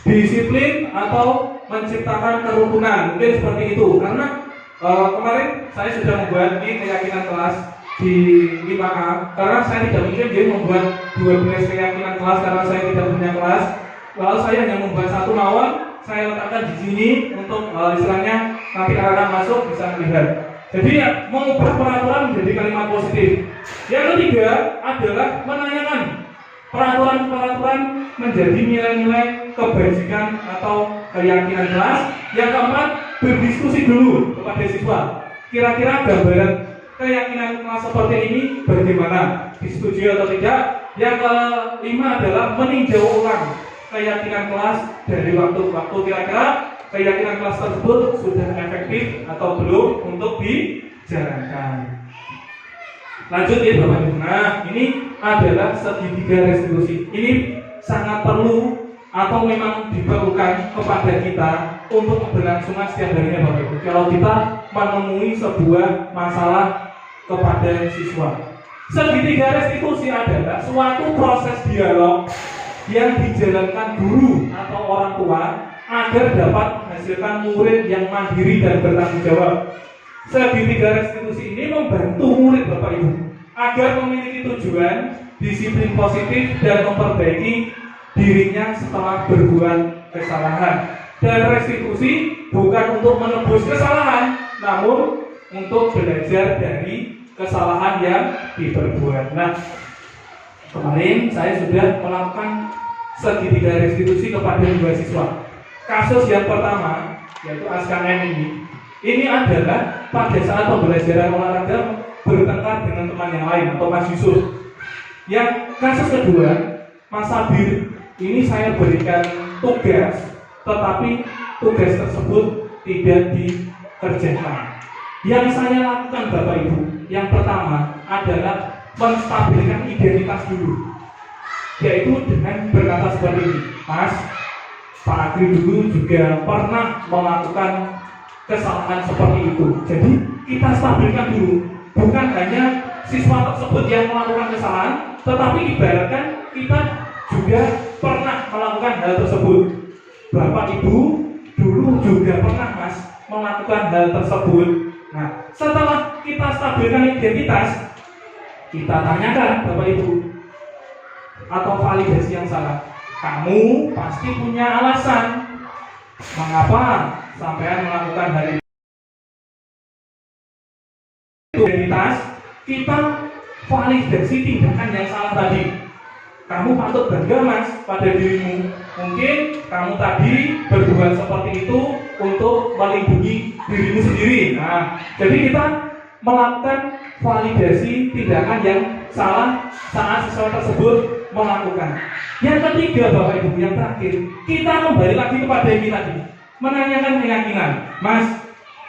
Disiplin atau menciptakan kerukunan, mungkin seperti itu. Karena kemarin saya sudah membuat ini keyakinan kelas di 5A, karena saya tidak mungkin dia membuat 12 keyakinan kelas karena saya tidak punya kelas. Lalu saya hanya membuat 1 mawon, saya letakkan di sini untuk istilahnya nanti anak masuk bisa melihat. Jadi ya, mengubah peraturan menjadi kalimat positif. Yang ketiga adalah menanyakan peraturan-peraturan menjadi nilai-nilai kebajikan atau keyakinan kelas. Yang keempat, berdiskusi dulu kepada siswa. Kira-kira gambaran keyakinan kelas seperti ini bagaimana? Disetujui atau tidak? Yang kelima adalah meninjau ulang keyakinan kelas dari waktu ke waktu. Kira-kira keyakinan kelas tersebut sudah efektif atau belum untuk dijalankan. Lanjut ya Bapak Ibu. Nah, ini adalah segitiga restitusi. Ini sangat perlu atau memang diperlukan kepada kita untuk keberlangsungan setiap harinya Bapak Ibu. Kalau kita menemui sebuah masalah kepada siswa. Segitiga restitusi adalah suatu proses dialog yang dijalankan guru atau orang tua agar dapat menghasilkan murid yang mandiri dan bertanggung jawab. Segitiga restitusi ini membantu murid Bapak Ibu agar memiliki tujuan, disiplin positif dan memperbaiki dirinya setelah berbuat kesalahan. Dan restitusi bukan untuk menebus kesalahan, namun untuk belajar dari kesalahan yang diperbuat. Nah, kemarin saya sudah melakukan segitiga restitusi kepada 2 siswa. Kasus yang pertama yaitu Askan M ini adalah pada saat pembelajaran olahraga bertengkar dengan teman yang lain atau Mas Yusuf. Yang kasus kedua, Mas Sabir, ini saya berikan tugas, tetapi tugas tersebut tidak dikerjakan. Yang saya lakukan Bapak Ibu, yang pertama adalah menstabilkan identitas dulu, yaitu dengan berkata seperti ini, Mas, Pak Agri dulu juga pernah melakukan kesalahan seperti itu. Jadi kita stabilkan dulu, bukan hanya siswa tersebut yang melakukan kesalahan, tetapi ibaratkan kita juga pernah melakukan hal tersebut. Bapak Ibu dulu juga pernah Mas melakukan hal tersebut. Nah, setelah kita stabilkan identitas, kita tanyakan Bapak Ibu atau validasi yang salah. Kamu pasti punya alasan mengapa sampean melakukan hal itu. Identitas, kita validasi tindakan yang salah tadi. Kamu patut bangga Mas pada dirimu. Mungkin kamu tadi berbuat seperti itu untuk melindungi dirimu sendiri. Nah, jadi kita melakukan validasi tindakan yang salah saat siswa tersebut melakukan. Yang ketiga Bapak Ibu, yang terakhir, kita kembali lagi kepada ini tadi, menanyakan keyakinan. Mas,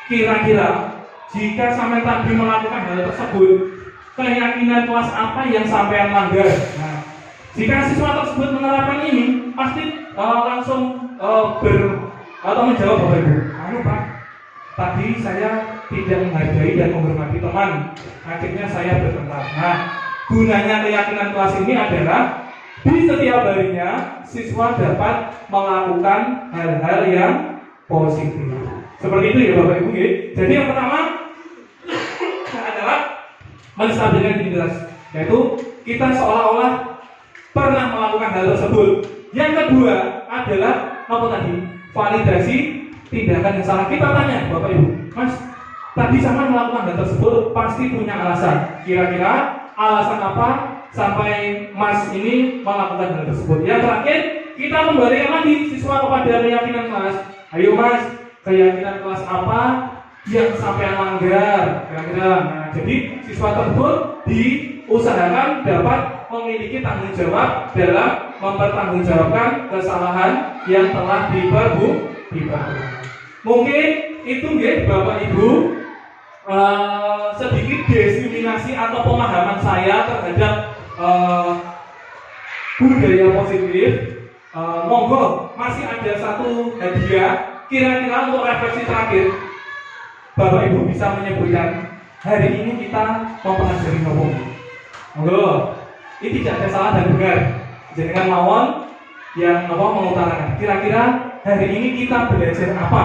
kira-kira jika sampai tadi melakukan hal tersebut, keyakinan kelas apa yang sampean langgar? Nah, jika siswa tersebut menerapkan ini, pasti langsung atau menjawab Bapak Ibu, anu Pak, tadi saya tidak menghargai dan menghormati teman, akhirnya saya bertengkar. Nah, gunanya keyakinan kelas ini adalah di setiap harinya siswa dapat melakukan hal-hal yang positif. Seperti itu ya Bapak Ibu. Jadi yang pertama adalah menstabilkan identitas, yaitu kita seolah-olah pernah melakukan hal tersebut. Yang kedua adalah apa tadi? Validasi tindakan yang salah. Kita tanya Bapak Ibu, Mas, tadi sama melakukan hal tersebut pasti punya alasan. Kira-kira alasan apa sampai Mas ini melakukan hal tersebut? Yang terakhir, kita kembalikan lagi siswa kepada keyakinan kelas. Ayo Mas, keyakinan kelas apa yang sampai langgar? Kira-kira. Nah, jadi siswa tersebut diusahakan dapat memiliki tanggung jawab dalam mempertanggungjawabkan kesalahan yang telah diperbuat. Mungkin itu ya Bapak Ibu sedikit diskriminasi atau pemahaman saya terhadap budaya positif. Monggo masih ada satu hadiah. Kira-kira untuk refleksi terakhir, Bapak Ibu bisa menyebutkan hari ini kita mempelajari ngomong. Monggo. Ini tidak ada salah dan benar. Jangan mawon yang mengutarakan. Kira-kira hari ini kita belajar apa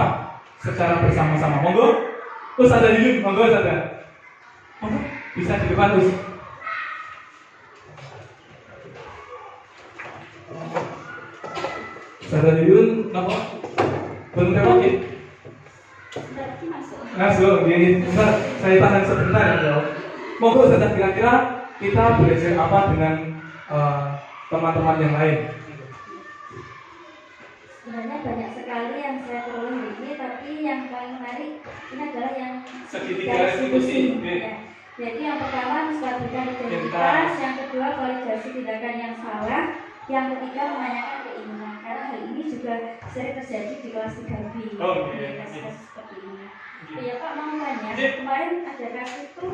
secara bersama-sama? Monggo. Ustaz ada di monggo Ustaz. Monggo bisa di depan Ustaz. Ustaz ada di napa? Belum dapat ya? Masuk. Jadi Ustaz, saya tahan sebentar ya. Monggo Ustaz, kira-kira kita belajar apa dengan teman-teman yang lain? Sebenarnya banyak sekali yang saya peroleh hari ini, tapi yang paling menarik ini adalah yang segitiga restitusi. Ya. Jadi yang pertama menstabilkan identitas, yang kedua validasi tindakan yang salah, yang ketiga menanyakan keinginan. karena hal ini juga sering terjadi di kelas 3B. Oh, Di iya. kasus seperti ini. Ya Pak, mau tanya, kemarin ada kasus itu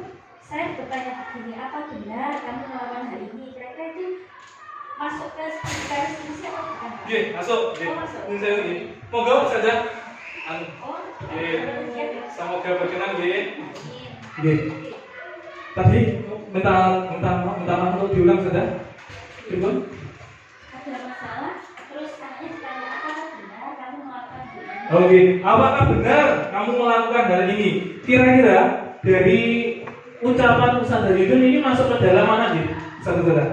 saya bertanya begini, apa benar kamu melawan hal ini? Kira-kira itu masuk ke garis fungsi atau bukan? Pak? Oke, masuk. Oh, masuk. Ini saya ini. Monggo saja. Anu. Oh, Oke. Semoga berkenan, nggih. iya. Nggih. Tadi minta maaf untuk diulang saja. Pripun? Ada masalah, terus katanya ditanya apakah benar kamu melakukan hal ini? Oke, apakah benar kamu melakukan hal ini? Kira-kira dari ucapan Ustaz Zaidun ini masuk ke dalam mana sih? Saudara?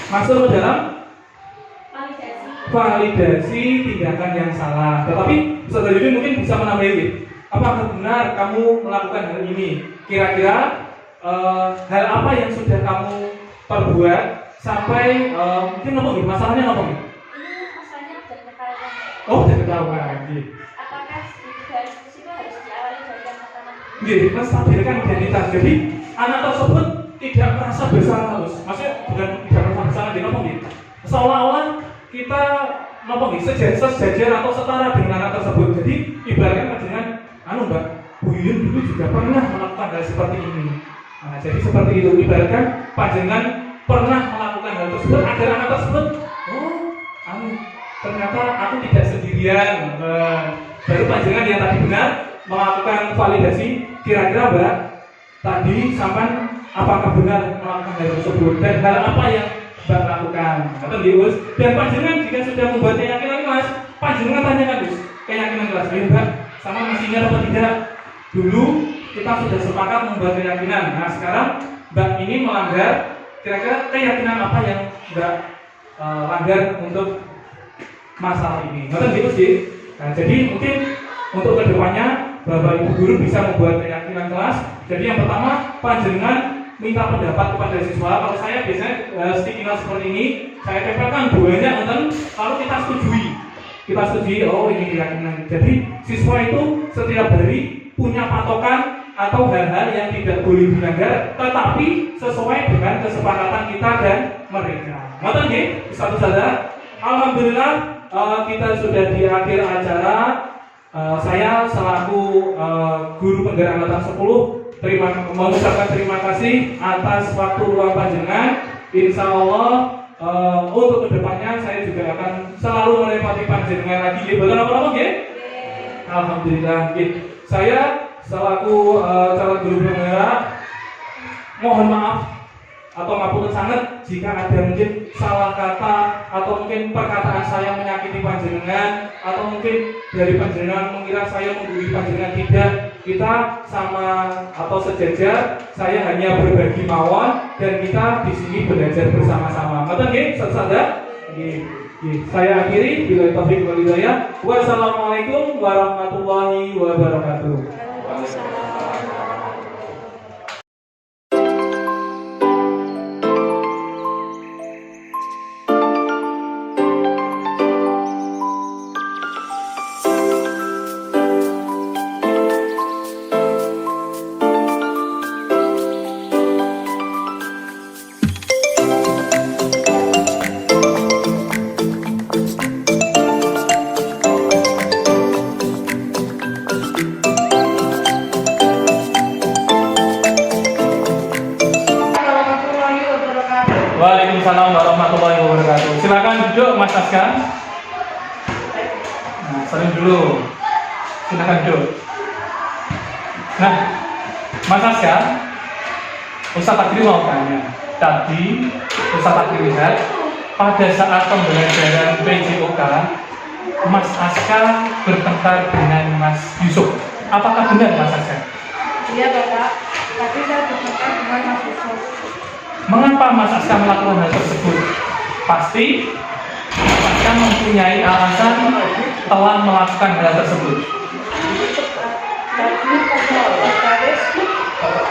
Masuk ke dalam validasi tindakan yang salah. Tetapi Ustaz Zaidun mungkin bisa menambahi. Apakah benar kamu melakukan hal ini? Kira-kira hal apa yang sudah kamu perbuat sampai mungkin apa nih? Masalahnya apa nih? Ini masalahnya sudah ketahuan. Oh, sudah ketahuan. Apakah di garis fungsi itu harus diawali dari yang pertama? Menstabilkan identitas. Jadi anak tersebut tidak merasa bersalah, terus. Maksudnya bukan tidak merasa bersalah di nopo nih. Seolah-olah kita nopo nih sejajar atau setara dengan anak tersebut. Jadi ibaratnya dengan Mbak, Bu Yuyun dulu juga pernah melakukan hal seperti ini. Nah, jadi seperti itu ibaratkan panjenengan pernah melakukan hal tersebut agar anak tersebut, ternyata aku tidak sendirian. Baru panjenengan yang tadi benar melakukan validasi. Kira-kira Mbak tadi sampai apakah benar melakukan hal tersebut dan hal apa yang Mbak lakukan? Atau Gus, dan panjenengan jika sudah membuat keyakinan kelas, panjenengan tanyakan Gus, keyakinan kelas, ayo Mbak, sama masihnya atau tidak? Dulu kita sudah sepakat membuat keyakinan. Nah sekarang Mbak ini melanggar. Kira-kira keyakinan apa yang Mbak langgar untuk masalah ini? Ngerti gitu sih. Nah jadi mungkin untuk kedepannya Bapak Ibu guru bisa membuat keyakinan kelas. Jadi yang pertama panjenengan minta pendapat kepada siswa. Kalau saya biasanya sticky note seperti ini, saya tempelkan banyak lalu kita setujui, oh ini keyakinan. Jadi siswa itu setiap hari punya patokan atau hal-hal yang tidak boleh dilanggar, tetapi sesuai dengan kesepakatan kita dan mereka. Ngoten nggih, satu saja. Alhamdulillah kita sudah di akhir acara. Saya selaku guru penggerak angkatan 10 mengucapkan terima kasih atas waktu luang panjenengan. Insya Allah untuk kedepannya saya juga akan selalu merepoti panjenengan lagi. Betul apa nggih? Alhamdulillah. Saya selaku calon guru penggerak mohon maaf atau ngapunten sangat jika ada mungkin salah kata atau mungkin perkataan saya menyakiti panjenengan atau mungkin dari panjenengan mengira saya menggurui panjenengan. Tidak, kita sama atau sejajar. Saya hanya berbagi mawon dan kita di sini belajar bersama-sama. Ngoten nggih, saudara? Nggih. Saya akhiri bila taufik wal hidayah. Wassalamualaikum warahmatullahi wabarakatuh. Waalaikumsalam warahmatullahi wabarakatuh. Silakan duduk Mas Aska. Nah, saling dulu. Silakan duduk. Nah, Mas Aska, Ustaz Takdir mau tanya. Tadi Ustaz Takdir lihat pada saat pembelajaran PJOK, Mas Aska bertengkar dengan Mas Yusuf. Apakah benar Mas Aska? Iya Bapak, tapi saya bertengkar dengan Mas Yusuf. Mengapa Mas Aska melakukan hal tersebut? Pasti Mas Aska mempunyai alasan telah melakukan hal tersebut. Tadi pas garis,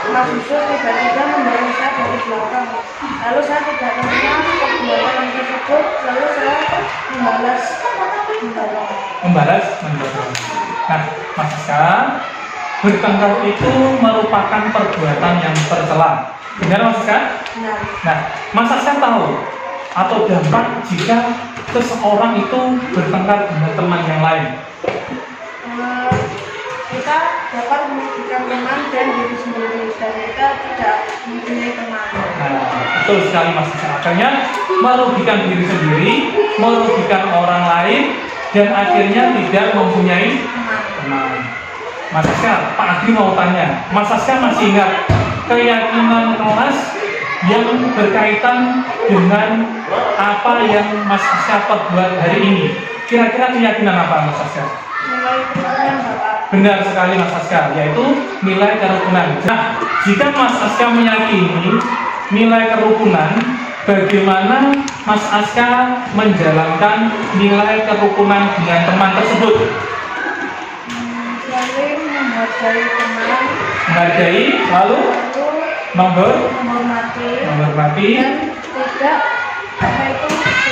Mas Yusuf tiba-tiba mendorong saya dari belakang. Lalu saya tidak mengenal perbuatan tersebut, lalu saya membalas. Nah, Mas Aska, bertengkar itu merupakan perbuatan yang tercela. Benar Mas Aska? Benar. Nah, Mas Aska tahu atau dampak jika seseorang itu bertengkar dengan teman yang lain? Kita dapat merugikan teman dan diri sendiri dan kita tidak mempunyai teman. Nah, betul sekali Mas Aska. Akhirnya merugikan diri sendiri, merugikan orang lain, dan akhirnya tidak mempunyai teman. Mas Aska, Pak Adi mau tanya, Mas Aska masih ingat keyakinan kelas yang berkaitan dengan apa yang Mas Aska perbuat hari ini? Kira-kira keyakinan apa Mas Aska? Nilai kerukunan Bapak. Benar sekali Mas Aska, yaitu nilai kerukunan. Nah, jika Mas Aska meyakini nilai kerukunan, bagaimana Mas Aska menjalankan nilai kerukunan dengan teman tersebut? Saling menghargai teman, Menghargai, lalu menghormati, dan tidak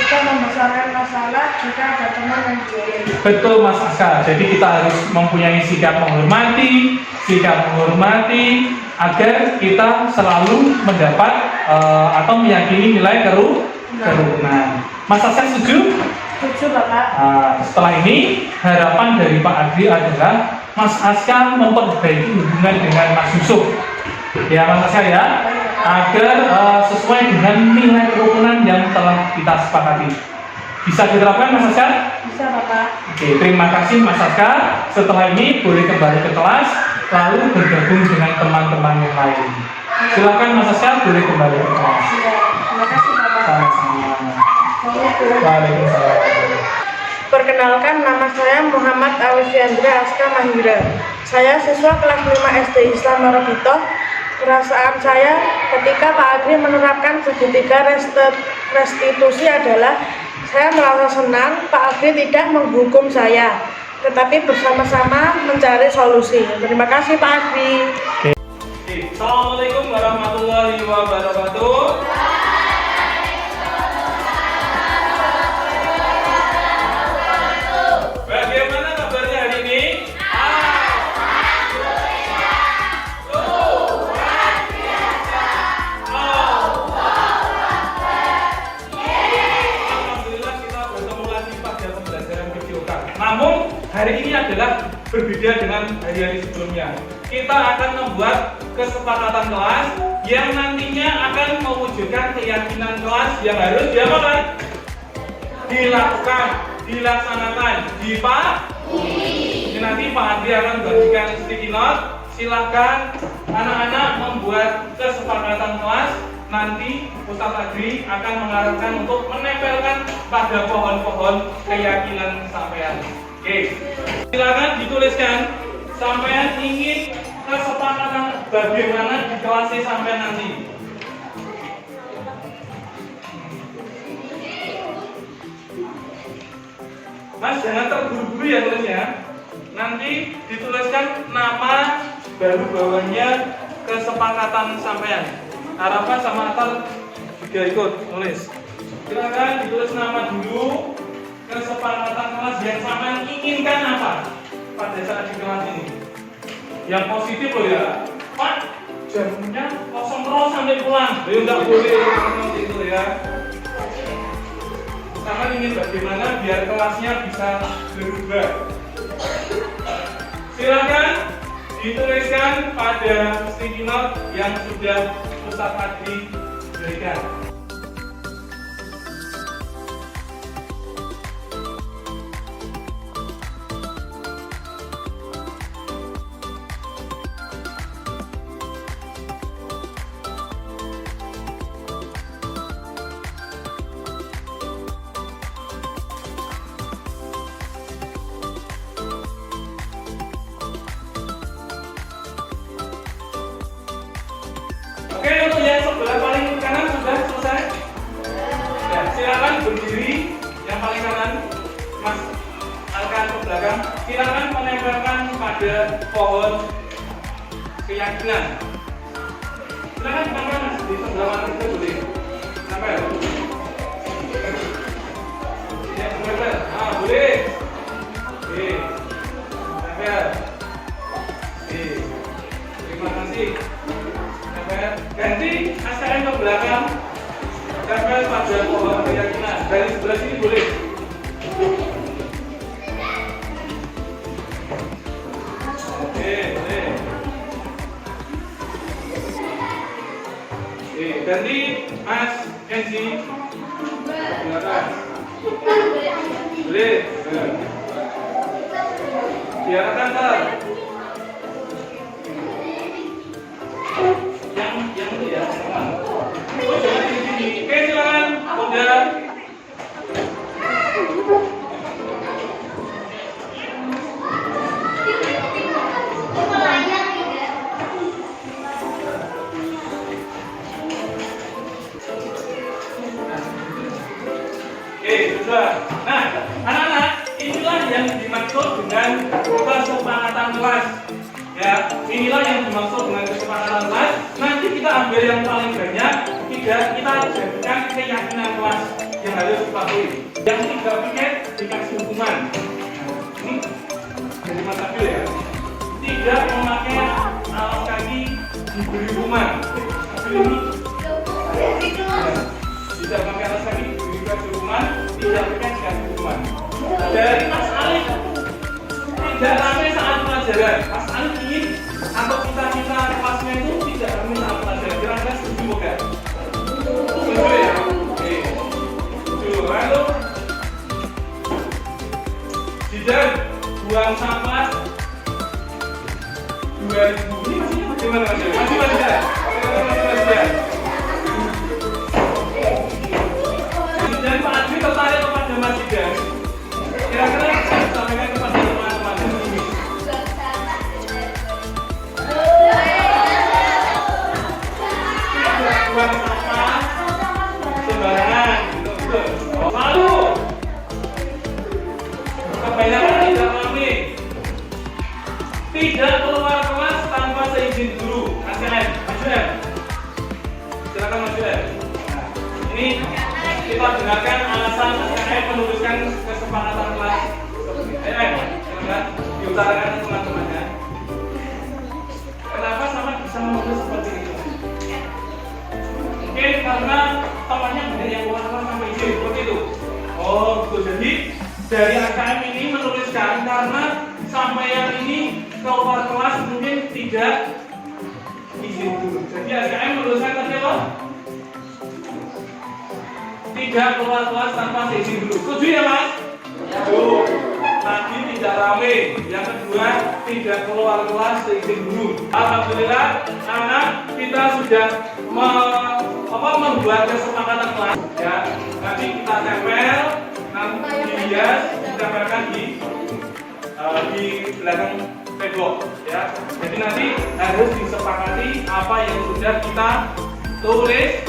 tidak membesarkan masalah jika ada teman yang join. Betul Mas Aska. Jadi kita harus mempunyai sikap menghormati agar kita selalu mendapat atau meyakini nilai kerukunan. Mas Aska setuju? Setuju Bapak. Setelah ini harapan dari Pak Adri adalah Mas Aska memperbaiki hubungan dengan Mas Yusuf. Ya Mas Aska ya, agar sesuai dengan nilai kerukunan yang telah kita sepakati. Bisa diterapkan Mas Aska? Bisa Bapak. Oke, terima kasih Mas Aska. Setelah ini boleh kembali ke kelas, lalu bergabung dengan teman-teman yang lain. Silakan Mas Aska, boleh kembali ke kelas. Iya. Terima kasih Bapak. Sama-sama. Assalamualaikum. Waalaikumsalam. Perkenalkan, nama saya Muhammad Alfiandra Aska Mahira. Saya siswa kelas 5 SD Islam Marobito. Perasaan saya ketika Pak Adri menerapkan segitiga restitusi adalah saya merasa senang Pak Adri tidak menghukum saya, tetapi bersama-sama mencari solusi. Terima kasih Pak Adri. Assalamualaikum warahmatullahi wabarakatuh. Bagaimana kabarnya hari ini? Alhamdulillah kita bertemu lagi pada pembelajaran video kan. Namun hari ini adalah berbeda dengan hari-hari sebelumnya. Kita akan membuat kesepakatan kelas yang nantinya akan mewujudkan keyakinan kelas yang harus diapakan? Dilakukan, dilaksanakan, Ini nanti Pak Adi akan bagikan sticky note. Silahkan anak-anak membuat kesepakatan kelas. Nanti Ustadz Adri akan mengarahkan untuk menempelkan pada pohon-pohon keyakinan sampean. Oke, silakan dituliskan. Sampean ingin kesepakatan bagaimana di kelasnya sampean nanti. Mas jangan terburu-buru ya tulisnya. Nanti dituliskan nama baru bawahnya kesepakatan sampean. Harapan sama Atal juga ikut nulis. Silakan ditulis nama dulu, kesepakatan kelas yang sampean inginkan apa pada saat di kelas ini. Yang positif loh ya, Pak. Jamnya kosong terus sampai pulang. Ya nggak boleh seperti itu ya. Sama ingin bagaimana biar kelasnya bisa berubah. Silakan dituliskan pada sticky note yang sudah Ustadz Adri berikan. Oke, untuk yang sebelah paling kanan sudah selesai. Ya, silakan berdiri yang paling kanan, Mas Alkan ke belakang. Silakan menempelkan pada pohon keyakinan. Silakan tempel Mas di sebelah mana itu boleh. Tempel. Ya, tempel. Boleh. Oke. Tempel. Oke. Terima kasih. Ganti ASKM ke belakang, tempel pada pohon keyakinan. tulis. Biarkan ter. Yang itu ya. Oh, jangan di sini. Oke, silakan. Udah. Oke, sudah. Nah, anak-anak, inilah yang dimaksud dengan kesepakatan kelas. Ya, inilah yang dimaksud dengan kesepakatan kelas. Nanti kita ambil yang paling banyak, tidak kita jadikan keyakinan kelas yang harus dipatuhi. Yang tidak pikir dikasih hukuman. Ini jadi mata ya. Tidak memakai alas kaki diberi hukuman. Ini tidak memakai alas kaki diberi hukuman, tidak pikir dikasih hukuman. Dari Mas Alif tidak ramai saat pelajaran. Mas Alif ingin atau kita kelasnya itu tidak ramai saat pelajaran. Kira-kira setuju bukan? Setuju ya? Oke. Setuju. Lalu Jidan buang sampah 2000. Ini masih gimana Mas? Masih ya? Jidan Pak Adwi tertarik kepada Mas Jidan. Kira-kira bisa disampaikan kepada teman-teman ini. Buang sampah sembarangan, betul. Lalu kebanyakan tidak rame, tidak keluar kelas tanpa seizin guru. ACM, silakan Mas Julian. Nah, ini kita dengarkan alasan ACM menuliskan kesepakatan kelas seperti ini. Silakan diutarakan teman-temannya. Kenapa sama bisa menulis seperti itu? Mungkin karena temannya banyak yang keluar kelas sampai izin, seperti itu. Oh, betul. Jadi dari AKM ini menuliskan karena sampean ini keluar kelas mungkin tidak izin dulu. Jadi AKM menuliskan tadi apa? Tidak keluar kelas tanpa izin dulu. Setuju ya Mas? Setuju. Tadi tidak rame. Yang kedua tidak keluar kelas izin dulu. Alhamdulillah anak kita sudah membuat kesepakatan kelas. Ya, nanti kita tempel. Nanti dihias, ditempelkan di belakang tembok ya. Jadi nanti harus disepakati apa yang sudah kita tulis